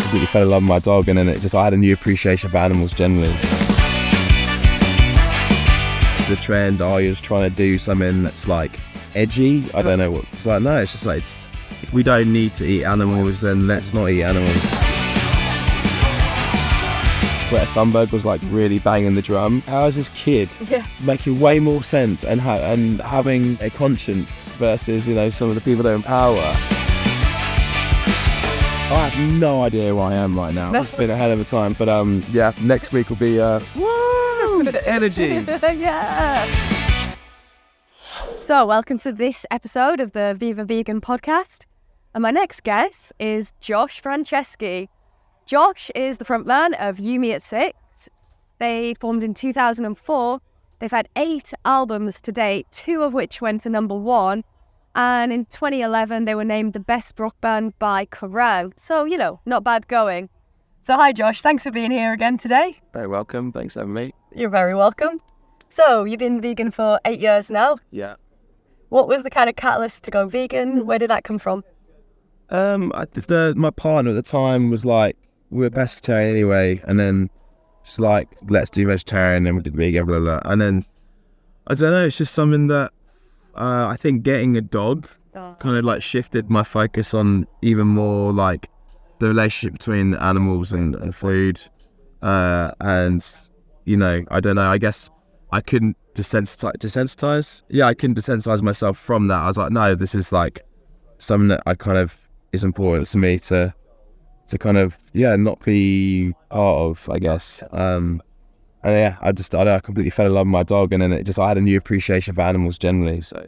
completely fell in love with my dog, and then I had a new appreciation for animals generally. The trend, you're just trying to do something that's like edgy. I don't know what. It's like, no, it's just like, if we don't need to eat animals, then let's not eat animals. Greta Thunberg was like really banging the drum. How is this kid making way more sense and having a conscience versus, you know, some of the people that are in power? I have no idea where I am right now. It's been a hell of a time, but yeah, next week will be woo, energy. Yeah. So welcome to this episode of the Viva Vegan podcast, and my next guest is Josh Franceschi. Josh is the frontman of You Me at 6. They formed in 2004. They've had 8 albums to date, 2 of which went to number 1. And in 2011, they were named the best rock band by Kerrang. So, you know, not bad going. So hi, Josh. Thanks for being here again today. Very welcome. Thanks for having me. You're very welcome. So you've been vegan for 8 years now. Yeah. What was the kind of catalyst to go vegan? Where did that come from? My partner at the time was like, we were pescatarian anyway, and then she's like, let's do vegetarian, and we did vegan, blah, blah, blah. And then, I don't know, it's just something that I think getting a dog kind of like shifted my focus on even more like the relationship between animals and food. And, you know, I don't know, I guess I couldn't desensitize. Yeah, I couldn't desensitize myself from that. I was like, no, this is like something that is important to me to kind of, not be part of, I guess. And yeah, I completely fell in love with my dog, and then I had a new appreciation for animals generally, so.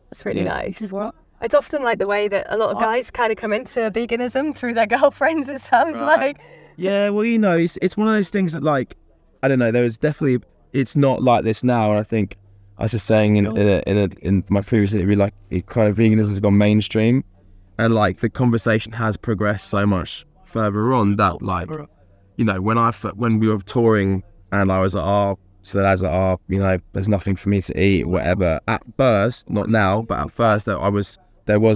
That's really nice. It's often like the way that a lot of guys kind of come into veganism through their girlfriends, it sounds like. Yeah, well, you know, it's one of those things that, like, I don't know, it's not like this now, and I think I was just saying in my previous interview, like, it kind of veganism has gone mainstream, and like the conversation has progressed so much further on that, like, you know, when we were touring and I was like, so the lads like, you know, there's nothing for me to eat, whatever. At first, not now, but at first there was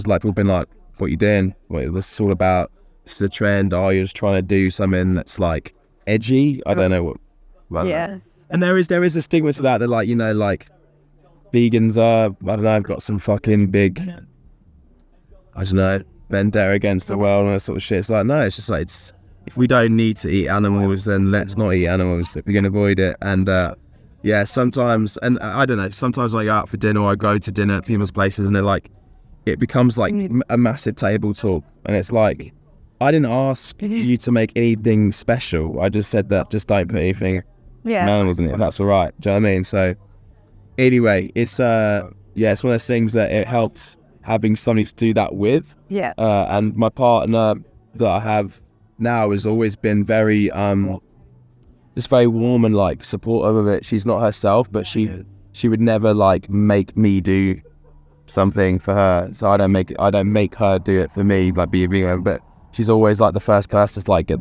like, people been like, what you doing? What was all about? This is a trend. You're just trying to do something that's like edgy. I don't know what. Like, yeah. And there is a stigma to that like, you know, like vegans are, I don't know, I've got some fucking big, I don't know, vendetta against the world and that sort of shit. It's like, no, it's just like, if we don't need to eat animals, then let's not eat animals if we can avoid it. And yeah, sometimes, and I don't know, sometimes I go out for dinner or I go to dinner at people's places and they're like, it becomes like a massive table talk. And it's like, I didn't ask you to make anything special. I just said that just don't put anything animals in it, if that's all right. Do you know what I mean? So anyway, it's one of those things that it helps having somebody to do that with. Yeah. And my partner that I have now has always been very just very warm and like supportive of it. She's not herself, but she would never like make me do something for her. So I don't make her do it for me, like be a vegan. But she's always like the first person to like get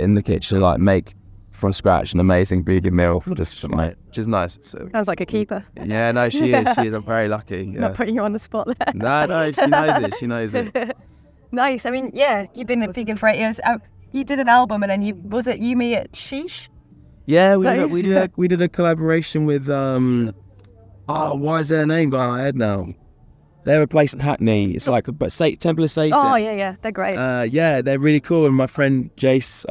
in the kitchen and like make from scratch an amazing vegan meal, just like, which is nice. Sounds like a keeper. Yeah, no, she is. I'm very lucky. Yeah. Not putting you on the spot there. No, she knows it. She knows it. Nice. I mean, yeah, you've been vegan for 8 years. You did an album, and then was it You Me at Sheesh? Yeah, we did a collaboration with why is their name going on my head now? They're a place in Hackney. It's like Temple of Satan. Oh yeah, they're great. Yeah, they're really cool. And my friend Jace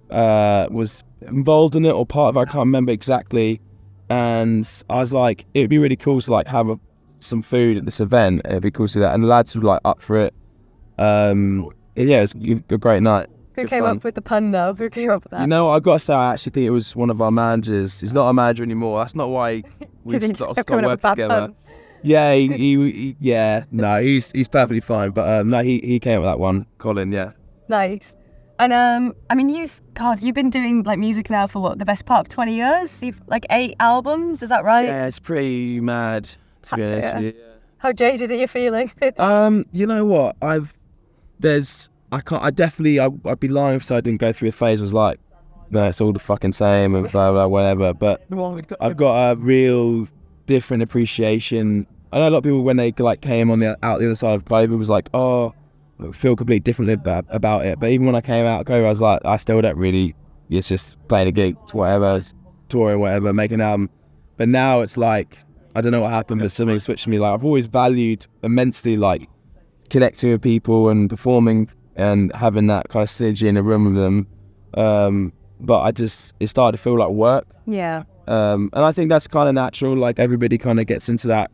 was involved in it or part of it. I can't remember exactly. And I was like, it would be really cool to like have some food at this event. It'd be cool to do that. And the lads were like up for it. Yeah, it was a great night. Who came up with the pun now? Who came up with that? You know, I've got to say, I actually think it was one of our managers. He's not a manager anymore. That's not why we stopped working together. Puns. Yeah, he's perfectly fine. But no, he came up with that one, Colin. Yeah. Nice. And I mean, you've been doing like music now for what, the best part of 20 years? You've like 8 albums, is that right? Yeah, it's pretty mad, to be honest with you. Yeah. How jaded are you feeling? You know what? I'd be lying if I didn't go through a phase. It was like, no, it's all the fucking same and blah blah whatever. But I've got a real different appreciation. I know a lot of people when they like came out the other side of COVID was like, oh, feel completely differently about it. But even when I came out of COVID, I was like, I still don't really. It's just playing a gig, whatever, touring, whatever, making an album. But now it's like, I don't know what happened, but something switched to me. Like, I've always valued immensely, like, connecting with people and performing and having that kind of synergy in a room with them. But it started to feel like work. Yeah. And I think that's kind of natural. Like, everybody kind of gets into that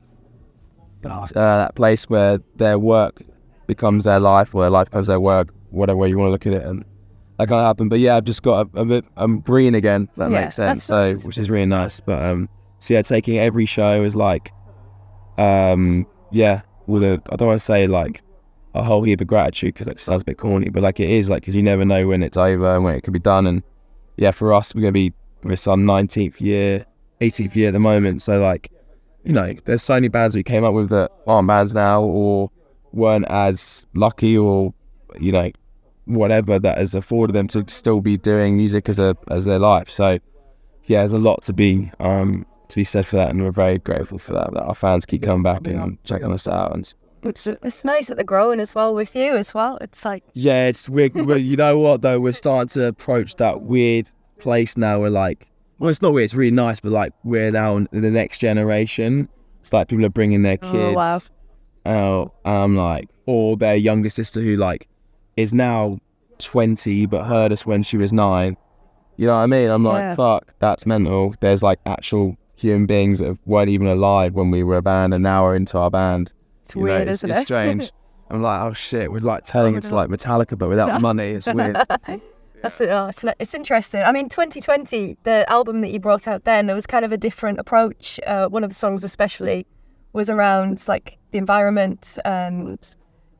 place where their work becomes their life, or their life becomes their work, whatever way you want to look at it. And that kind of happened. But yeah, I've just got I'm green again, if that makes sense. So, which is really nice. But so yeah, taking every show is like, with I don't want to say like a whole heap of gratitude, because that sounds a bit corny, but like it is, like, because you never know when it's over and when it could be done. And yeah, for us, we're gonna be with our 18th year at the moment. So like, you know, there's so many bands we came up with that aren't bands now, or weren't as lucky, or, you know, whatever, that has afforded them to still be doing music as their life. So yeah, there's a lot to be said for that, and we're very grateful for that our fans keep coming back and checking us out. And it's nice that they're growing as well with you as well. It's like, yeah, it's weird. You know what though, we're starting to approach that weird place now where, like, well, it's not weird, it's really nice, but like, we're now in the next generation. It's like people are bringing their kids out, like, or their younger sister who like is now 20 but heard us when she was 9. You know what I mean? I'm like, fuck, that's mental. There's like actual human beings that weren't even alive when we were a band and now are into our band. It's weird, isn't it? It's strange. I'm like, oh shit, we're like telling it's like Metallica but without money. It's weird. It's interesting. I mean, 2020, the album that you brought out then, it was kind of a different approach. One of the songs especially was around like the environment, and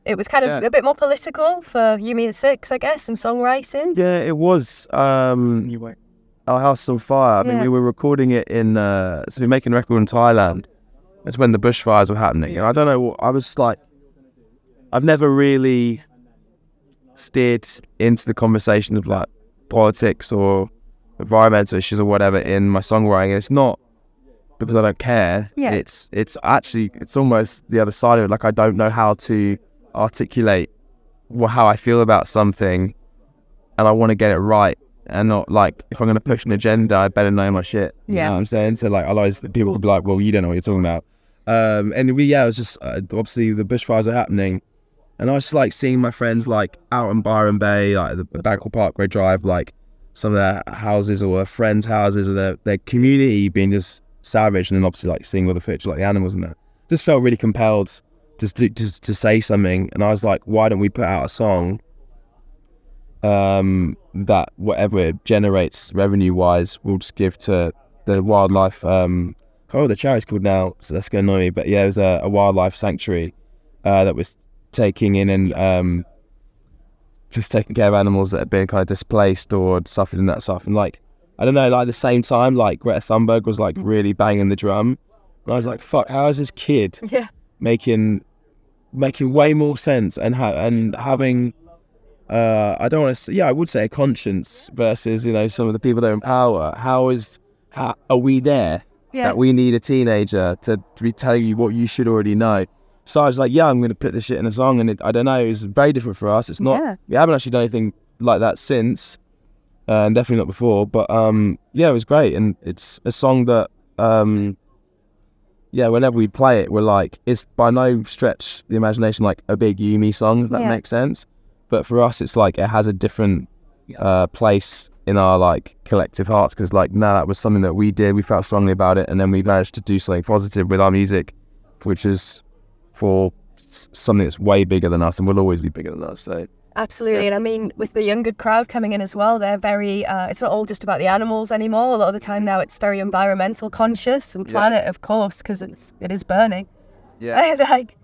it was kind of a bit more political for You, Me and Six, I guess, and songwriting. Yeah, it was. Our House is on Fire. I mean, we were recording it in, so we were making a record in Thailand. That's when the bushfires were happening. And I don't know, I was like, I've never really steered into the conversation of like politics or environmental issues or whatever in my songwriting. And it's not because I don't care. Yeah. It's actually, it's almost the other side of it. Like, I don't know how to articulate how I feel about something, and I want to get it right. And not like, if I'm going to push an agenda, I better know my shit. You know what I'm saying? So like, otherwise people could be like, well, you don't know what you're talking about. And it was just, obviously the bushfires are happening. And I was just like seeing my friends like out in Byron Bay, like the Bangkok Parkway Drive, like some of their houses or their friends' houses or their community being just savaged. And then obviously like seeing all the footage, like the animals and that. Just felt really compelled to say something. And I was like, why don't we put out a song that whatever it generates revenue wise we'll just give to the wildlife, the charity's called now, so that's gonna annoy me, but yeah, it was a wildlife sanctuary that was taking in and just taking care of animals that had been kind of displaced or suffered in that stuff. And like, I don't know, like at the same time, like Greta Thunberg was like really banging the drum, and I was like, fuck, how is this kid making way more sense and having I don't want to say, I would say a conscience versus, you know, some of the people that are in power. How are we there that we need a teenager to be telling you what you should already know? So I was like, I'm going to put this shit in a song, and I don't know, it's very different for us. It's not, we haven't actually done anything like that since, and definitely not before, but it was great. And it's a song that whenever we play it, we're like, it's by no stretch the imagination like a big Yumi song, if that makes sense. But for us, it's like it has a different place in our like collective hearts, because like, that was something that we did, we felt strongly about it, and then we managed to do something positive with our music, which is for something that's way bigger than us and will always be bigger than us. So absolutely. And I mean, with the younger crowd coming in as well, they're very it's not all just about the animals anymore. A lot of the time now it's very environmental conscious, and planet, of course, because it is burning.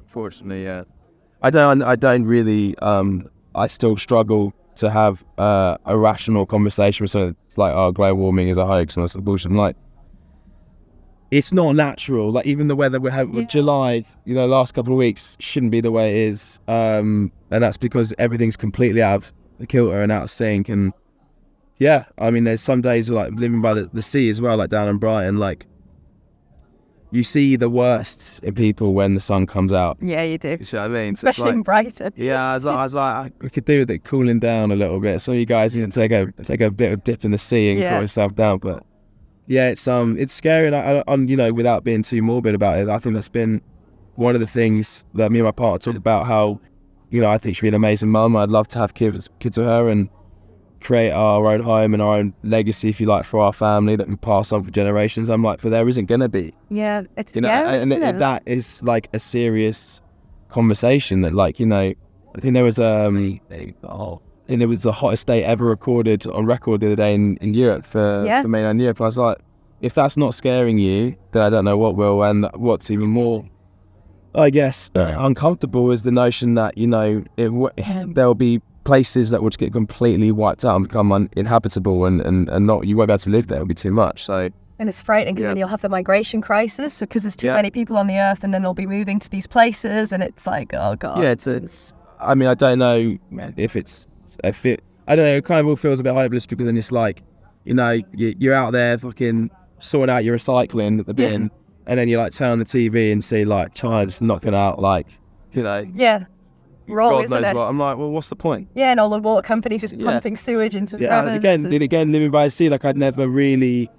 Fortunately, I don't really I still struggle to have a rational conversation with someone that's like, oh, global warming is a hoax and that's bullshit. I'm like, it's not natural. Like, even the weather we have with July, you know, last couple of weeks shouldn't be the way it is. And that's because everything's completely out of the kilter and out of sync. And I mean, there's some days like living by the sea as well, like down in Brighton, like you see the worst in people when the sun comes out. Yeah, you do. You know what I mean? So Especially in Brighton. yeah, I was like, we could do with it cooling down a little bit. Some of you guys even take a bit of dip in the sea and cool yourself down. But yeah, it's scary. And you know, without being too morbid about it, I think that's been one of the things that me and my partner talked about. How, you know, I think she'd be an amazing mum. I'd love to have kids with her and create our own home and our own legacy, if you like, for our family that we pass on for generations. I'm like, but there isn't gonna be. Yeah, it's, you know, and that is like a serious conversation. That, like, you know, I think there was and it was the hottest day ever recorded on record the other day in Europe for mainland Europe. I was like, if that's not scaring you, then I don't know what will. And what's even more, I guess, uncomfortable is the notion that, you know, there'll be places that would get completely wiped out and become uninhabitable and not, you won't be able to live there. It'll be too much. So, and it's frightening because then you'll have the migration crisis because there's too many people on the earth, and then they'll be moving to these places, and it's like, oh god. Yeah, it's I mean, I don't know if I don't know, it kind of all feels a bit hopeless because then it's like, you know, you're out there fucking sorting out your recycling at the bin, and then you like turn on the TV and see like China just knocking out, like, you know, wrong, God isn't knows it? what. I'm like, well, what's the point? Yeah, and all the water companies just pumping sewage into the rivers. Again, living by the sea, like I'd never really,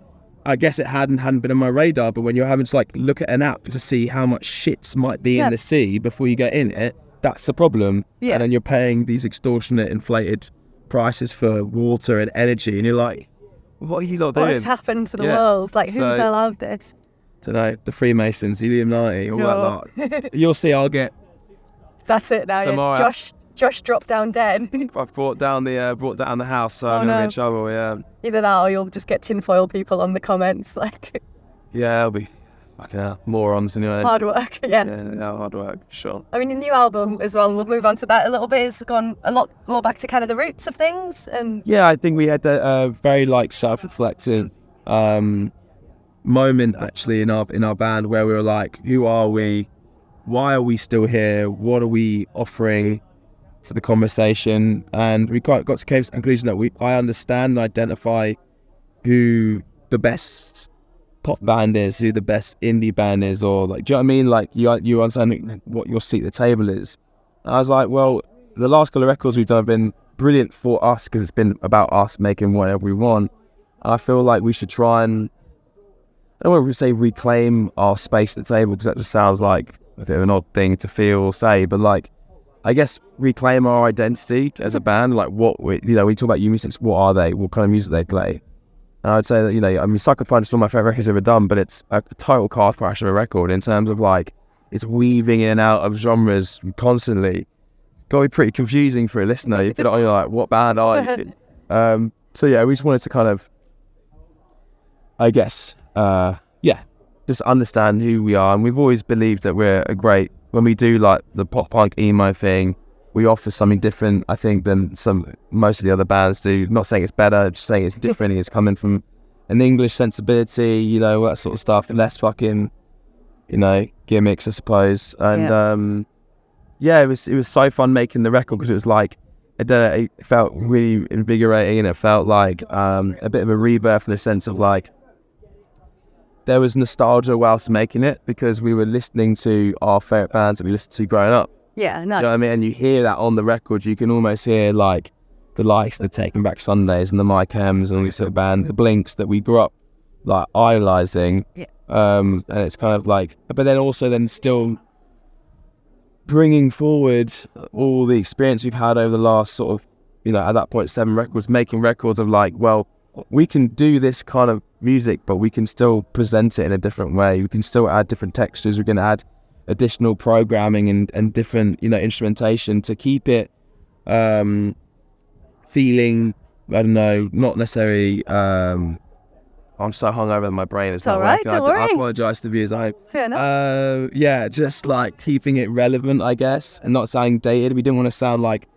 I guess it hadn't been on my radar, but when you're having to like look at an app to see how much shit might be in the sea before you get in it, that's the problem. Yeah. And then you're paying these extortionate inflated prices for water and energy, and you're like, what are you lot doing? What's happened to the world? Like, who's allowed this? I don't know, the Freemasons, the Illuminati, all that lot. You'll see, I'll get... That's it now. Tomorrow, Josh dropped down dead. I've brought down the house, so I'm gonna be in trouble. Yeah. Either that, or you'll just get tinfoil people on the comments, like. Yeah, it'll be fucking morons anyway. Hard work, yeah, hard work, sure. I mean, the new album as well. We'll move on to that a little bit. It's gone a lot more back to kind of the roots of things, and yeah, I think we had a very like self-reflective moment actually in our band where we were like, who are we? Why are we still here? What are we offering to the conversation? And we got to the conclusion that I understand and identify who the best pop band is, who the best indie band is, or like, do you know what I mean? Like, you understand what your seat at the table is. And I was like, well, the last couple of records we've done have been brilliant for us because it's been about us making whatever we want. And I feel like we should try and, I don't want to say reclaim our space at the table because that just sounds like a bit of an odd thing to feel or say, but like, I guess reclaim our identity as a band. Like, what we talk about music, what are they? What kind of music they play? And I'd say that, you know, I mean, Sucker Punch is one of my favorite records I've ever done, but it's a total car crash of a record in terms of like, it's weaving in and out of genres constantly. Got to be pretty confusing for a listener. You put it on, you're like, what band are you? So yeah, we just wanted to kind of, I guess, just understand who we are. And we've always believed that we're when we do like the pop punk emo thing, we offer something different, I think, than most of the other bands do. Not saying it's better, just saying it's different. It's coming from an English sensibility, you know, that sort of stuff. Less fucking, you know, gimmicks, I suppose. And it was so fun making the record because it was like, I don't know, it felt really invigorating, and it felt like a bit of a rebirth in the sense of like, there was nostalgia whilst making it because we were listening to our favourite bands that we listened to growing up. Yeah, no. Do you know what I mean? And you hear that on the record. You can almost hear like the likes of the Taking Back Sundays and the Mike Hems and all these sort of bands, the Blinks that we grew up like idolising. Yeah. And it's kind of like, but then also still bringing forward all the experience we've had over the last sort of, you know, at that point 7 records, making records of like, well, we can do this kind of music, but we can still present it in a different way. We can still add different textures. We can add additional programming and different, you know, instrumentation to keep it feeling, I don't know, not necessarily. I'm so hungover that my brain is not working. I apologise to viewers. Just like keeping it relevant, I guess, and not sounding dated. We didn't want to sound like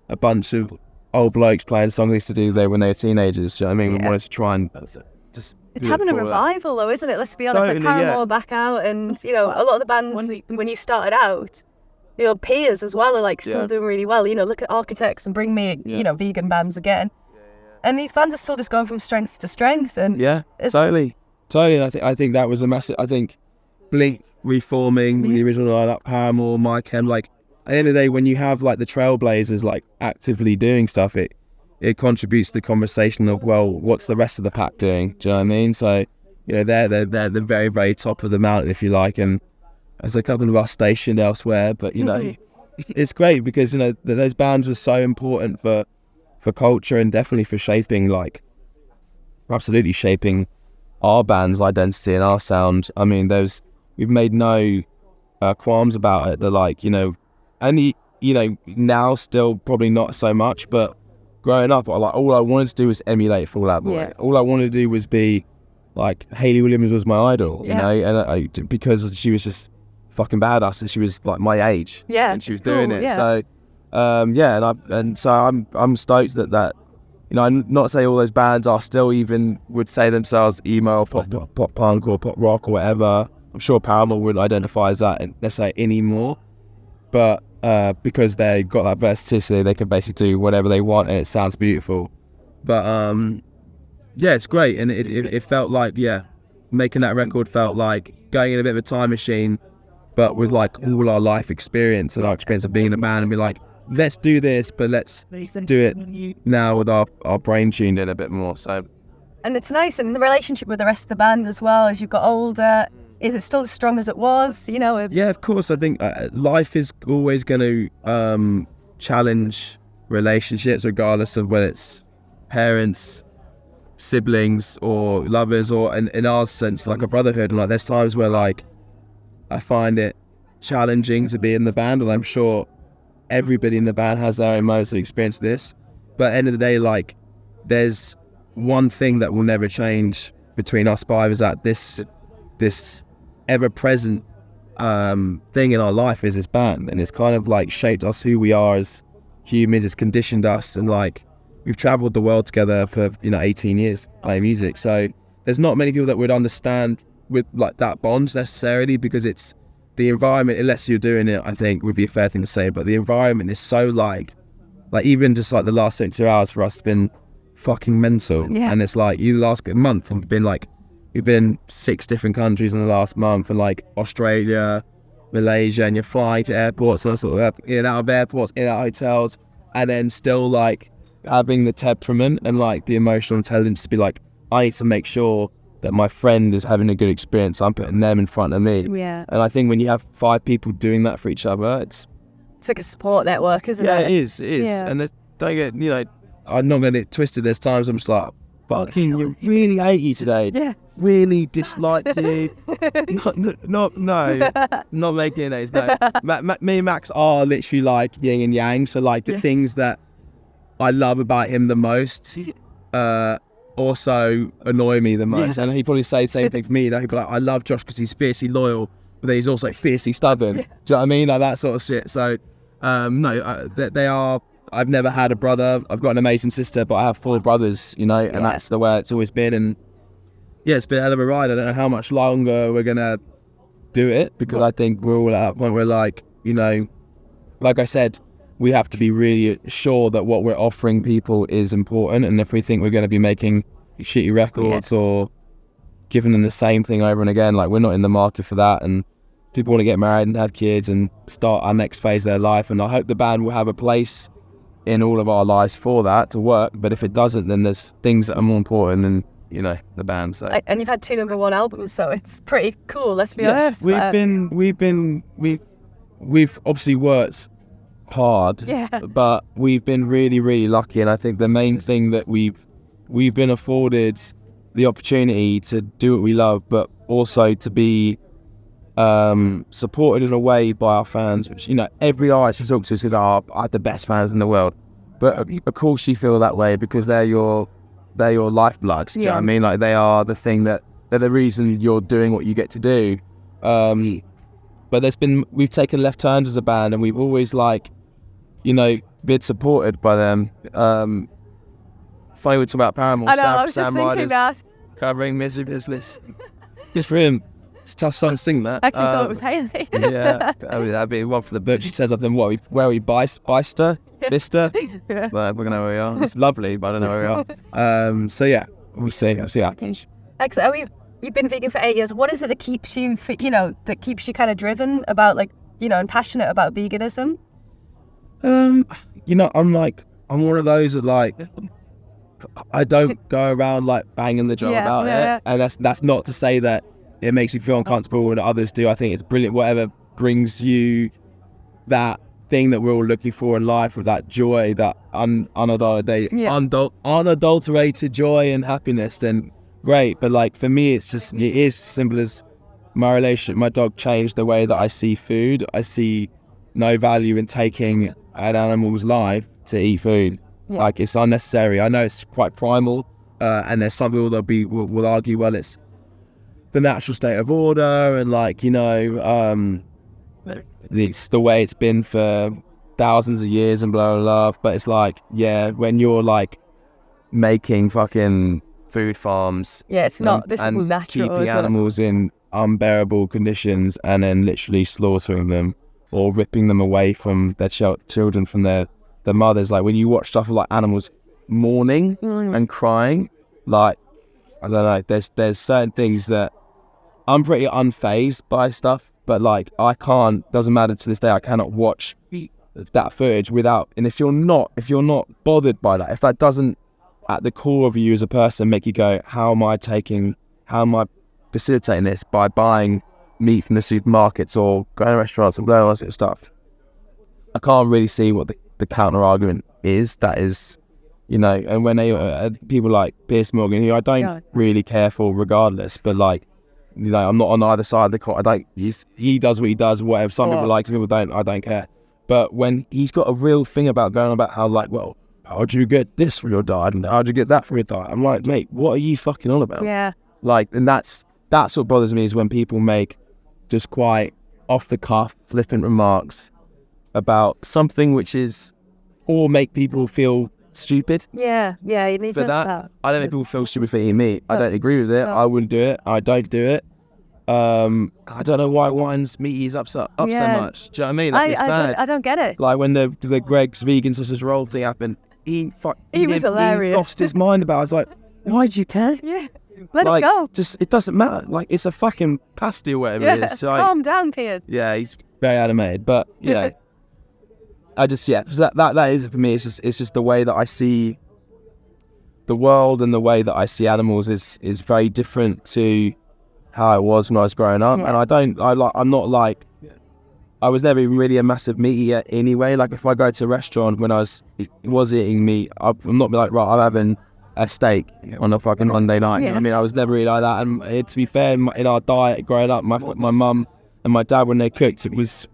a bunch of old blokes playing songs they used to do when they were teenagers. So I mean, we wanted to try and just. It's having a revival, though, isn't it? Let's be honest. Totally, like Paramore back out, and you know, a lot of the bands when you started out, you know, peers as well are like still doing really well. You know, look at Architects and Bring Me, you know, vegan bands again. And these bands are still just going from strength to strength. And totally. And I think that was a massive. I think Blink reforming the original lineup, Paramore, My Chem. Like at the end of the day, when you have like the trailblazers like actively doing stuff, it contributes to the conversation of, well, what's the rest of the pack doing? Do you know what I mean? So, you know, they're the very, very top of the mountain, if you like, and there's a couple of us stationed elsewhere, but you know, it's great because, you know, those bands are so important for culture and definitely for shaping, like, absolutely shaping our band's identity and our sound. I mean, we've made no qualms about it. They're like, you know, and you know, now still probably not so much, but growing up, like, all I wanted to do was emulate Fall Out Boy. Yeah. All I wanted to do was be like, Hayley Williams was my idol, you know, and because she was just fucking badass and she was like my age, and she was doing it. So I'm stoked that you know, I'm not say all those bands are still even would say themselves emo or pop punk or pop rock or whatever. I'm sure Paramore wouldn't identify as that, let's say, anymore, but because they've got that versatility, they can basically do whatever they want and it sounds beautiful. But yeah, it's great, and it felt like, making that record felt like going in a bit of a time machine, but with like all our life experience and our experience of being a band, and be like, let's do this, but let's do it now with our brain tuned in a bit more. So, and it's nice, and the relationship with the rest of the band as well, as you've got older, is it still as strong as it was? You know? Yeah, of course. I think life is always going to challenge relationships, regardless of whether it's parents, siblings, or lovers, or in our sense, like a brotherhood. And like, there's times where like I find it challenging to be in the band, and I'm sure everybody in the band has their own moments of experience this. But at the end of the day, like, there's one thing that will never change between us five, is that this ever-present thing in our life is this band, and it's kind of like shaped us who we are as humans. It's conditioned us, and like, we've traveled the world together for, you know, 18 years playing music. So there's not many people that would understand with like that bond necessarily, because it's the environment, unless you're doing it, I think would be a fair thing to say, but the environment is so like even just like the last 6 hours for us has been fucking mental. And it's like, you last month have been like, we've been 6 different countries in the last month, and like Australia, Malaysia, and you're flying to airports and sort of in and out of airports, in and out of hotels, and then still like having the temperament and like the emotional intelligence to be like, I need to make sure that my friend is having a good experience. I'm putting them in front of me. Yeah. And I think when you have 5 people doing that for each other, it's like a support network, isn't it? Yeah, it is. Yeah. And don't get, you know, I'm not going to get twisted. There's times I'm just like, fucking, you really hate you today. Yeah. Really dislike you. Not making it. No. Me and Max are literally like yin and yang. So like the things that I love about him the most also annoy me the most. And he probably say the same thing for me. He'd be like, I love Josh because he's fiercely loyal, but then he's also fiercely stubborn. Do you know what I mean? Like that sort of shit. So they are. I've never had a brother. I've got an amazing sister, but I have 4 brothers, you know, and that's the way it's always been. And yeah, it's been a hell of a ride. I don't know how much longer we're gonna do it, because I think we're all at a point where, like, you know, like I said, we have to be really sure that what we're offering people is important. And if we think we're going to be making shitty records or giving them the same thing over and again, like, we're not in the market for that. And people want to get married and have kids and start our next phase of their life. And I hope the band will have a place in all of our lives for that to work. But if it doesn't, then there's things that are more important than, you know, the band. So. And you've had 2 number-1 albums, so it's pretty cool. Let's be honest. We've obviously worked hard, but we've been really, really lucky. And I think the main thing that we've been afforded the opportunity to do what we love, but also to be supported in a way by our fans, which, you know, every artist who talks to us says, I have the best fans in the world. But of course you feel that way because they're your lifeblood. Do you know what I mean? Like, they are the thing they're the reason you're doing what you get to do. But we've taken left turns as a band, and we've always, like, you know, been supported by them. Funny we talk about Paramore. I know, I was Sam just thinking that. Covering Misery Business. Just for him. It's a tough song to sing that. I actually thought it was Hayley. That'd be one for the book. She says up then where we Byster? Vista? But we're going to know where we are. It's lovely, but I don't know where we are. So yeah, we'll see. I'll see what happens. Excellent. you've been vegan for 8 years. What is it that keeps you, that keeps you kind of driven about, like, and passionate about veganism? I'm one of those that, like, I don't go around like banging the drum about it, and that's not to say that it makes you feel uncomfortable when others do. I think it's brilliant. Whatever brings you that thing that we're all looking for in life, with that joy, that unadulterated joy and happiness, then great. But like for me, it is as simple as my relationship. My dog changed the way that I see food. I see no value in taking an animal's life to eat food. Like, it's unnecessary. I know it's quite primal, and there's some people that will argue, well, it's the natural state of order, and like, it's the way it's been for thousands of years and blah blah blah. But it's like, when you're like making fucking food farms, it's not this and is natural, keeping animals in unbearable conditions, and then literally slaughtering them or ripping them away from their children from their mothers. Like, when you watch stuff like animals mourning and crying, like, I don't know, there's certain things that I'm pretty unfazed by stuff, but like, doesn't matter to this day, I cannot watch that footage without, and if you're not bothered by that, if that doesn't at the core of you as a person make you go, how am I facilitating this by buying meat from the supermarkets or going to restaurants and all that sort of stuff, I can't really see what the counter argument is. That is, and when they people like Piers Morgan, who I don't really care for regardless, but like, I'm not on either side of the court. He does what he does, whatever. Some people like, some people don't. I don't care. But when he's got a real thing about going about how, like, well, how'd you get this from your diet and how'd you get that from your diet? I'm like, mate, what are you fucking on about? Yeah. Like, and that's what bothers me, is when people make just quite off the cuff, flippant remarks about something which is, or make people feel stupid. Yeah, you need to that. I don't make people feel stupid for eating meat. I don't agree with it. I wouldn't do it. I don't do it. I don't know why wine's meat is up so much. Do you know what I mean? Like, it's bad. I don't get it. Like when the Greg's vegan sausage roll thing happened, he was hilarious. He lost his mind about it. I was like, why do you care? Yeah. Let it go. Just, it doesn't matter. Like, it's a fucking pasty or whatever it is. So, like, calm down, Piers. Yeah, he's very animated, but I just, that is it for me. It's just the way that I see the world, and the way that I see animals is very different to how it was when I was growing up. And I was never really a massive meat eater anyway. Like, if I go to a restaurant when I was eating meat, I'm not be like, right, I'm having a steak on a fucking Monday night. I mean, I was never really like that. And to be fair, in our diet growing up, my mum and my dad, when they cooked, it was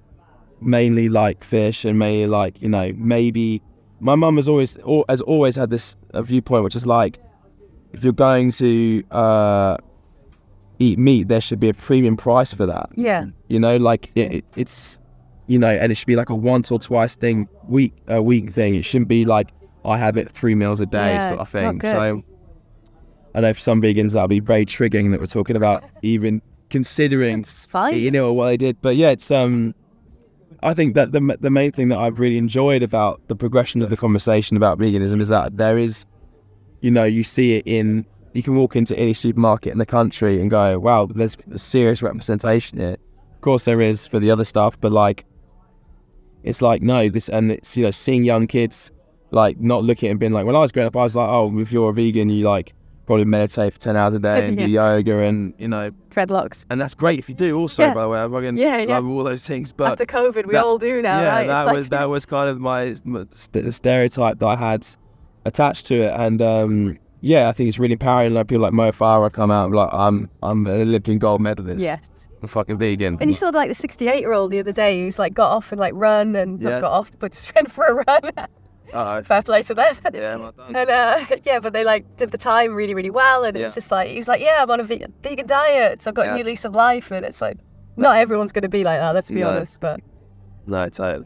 mainly like fish, and mainly like, maybe my mum has always had this viewpoint, which is like, if you're going to eat meat, there should be a premium price for that. Like it's and it should be like a once or twice week thing. It shouldn't be like, I have it 3 meals a day sort of thing. So I know for some vegans that'll be very triggering that we're talking about even considering or what they did. But it's I think that the main thing that I've really enjoyed about the progression of the conversation about veganism is that there is, you see it you can walk into any supermarket in the country and go, wow, there's a serious representation here. Of course there is for the other stuff, but like, it's like, no, and it's, seeing young kids like not looking at it and being like, when I was growing up, I was like, oh, if you're a vegan, you like probably meditate for 10 hours a day and do yoga and, dreadlocks. And that's great if you do also, by the way. I fucking love all those things. But after COVID, we all do now, right? That was kind of the stereotype that I had attached to it. And I think it's really empowering. Like, people like Mo Farah come out and be like, I'm an Olympian gold medalist. Yes. I'm fucking vegan. And you saw like the 68-year-old the other day who's like got off and like run and not got off, but just went for a run. Fair play to them. Yeah, well done. And but they like did the time really, really well, and it's just like, he was like, I'm on a vegan diet, so I've got a new lease of life. And it's like, not everyone's going to be like that, let's be honest. But no, totally.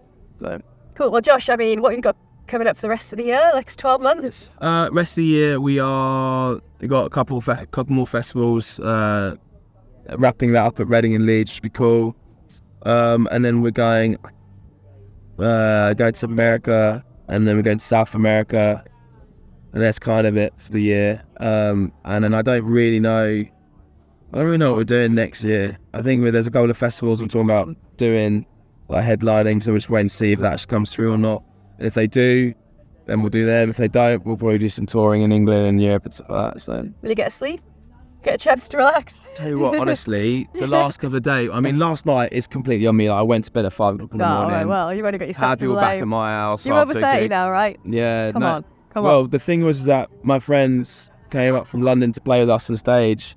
Cool. Well, Josh, I mean, what have you got coming up for the rest of the year, next 12 months? Rest of the year, we got a couple more festivals, wrapping that up at Reading and Leeds, should be cool. And then we're going to America, and then we're going to South America, and that's kind of it for the year. And then I don't really know I don't really know what we're doing next year. I think there's a couple of festivals we're talking about doing, like headlining, so we'll just wait and see if that just comes through or not. And if they do, then we'll do them. If they don't, we'll probably do some touring in England and Europe and stuff like that. So. Will you get a sleep? Get a chance to relax? Tell you what, honestly, the last couple of days, I mean, last night is completely on me. Like, I went to bed at 5 o'clock in the morning. Right, well, you've only got yourself Had to people blame. back at my house. You're over 30 now, right? Yeah. Come on. Well, the thing was that my friends came up from London to play with us on stage,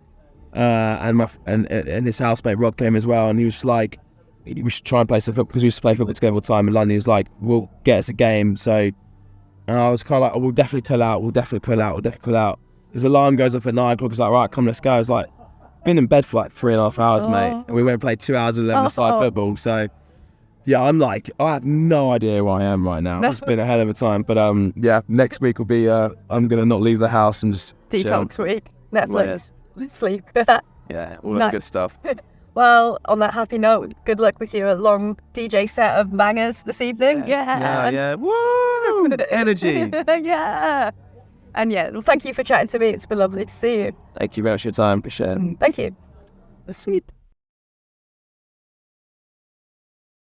and his housemate Rob came as well, and he was like, we should try and play some football, because we used to play football together all the time in London. He was like, we'll get us a game. So, and I was kind of like, oh, we'll definitely pull out. His alarm goes off at 9 o'clock. He's like, right, come, let's go. I was like, been in bed for like 3.5 hours, mate, and we went and played 2 hours of 11-a-side football. So yeah, I'm like, I have no idea where I am right now. It's been a hell of a time, but yeah, next week will be I'm gonna not leave the house and just detox week, Netflix, sleep. Yeah, all that good stuff. Well, on that happy note, good luck with your long DJ set of bangers this evening. Yeah. Woo! Energy. Yeah. And yeah, well, thank you for chatting to me. It's been lovely to see you. Thank you very much for your time. Appreciate it. Thank you. That's sweet.